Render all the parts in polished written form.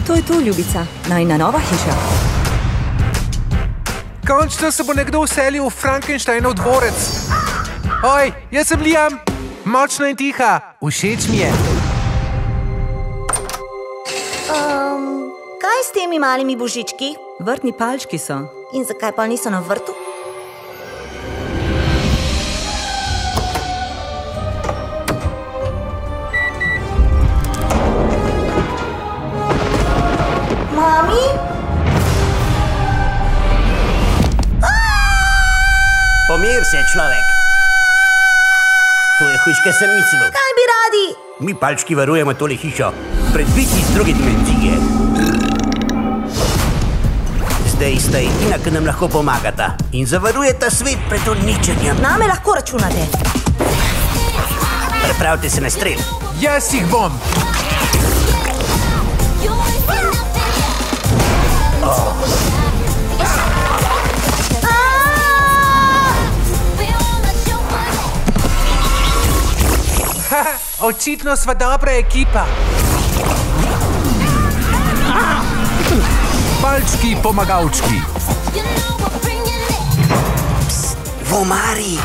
To je to, ljubica. Najina nova hiša. Končno se bo nekdo vselil v Frankensteinov dvorec. Oj, jaz sem Liam. Močna in tiha. Všeč mi je. Kaj s temi malimi božički? Vrtni palčki so. In zakaj pa niso na vrtu? Mami? Pomir se, človek. To je hujške sem mislil. Kaj bi radi? Mi palčki varujemo tole hišo pred biti iz druge dimenzije. Zdaj sta edina, ki nam lahko pomagata in zavarujeta svet pred uničenjem. Name lahko računate. Pripravite se na strel. Jaz jih bom. Očitno sva dobra ekipa. Palčki pomagavčki. V omari.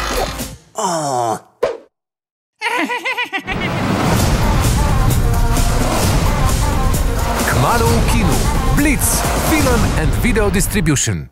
Kmalu v kinu. Blitz Film and Video Distribution.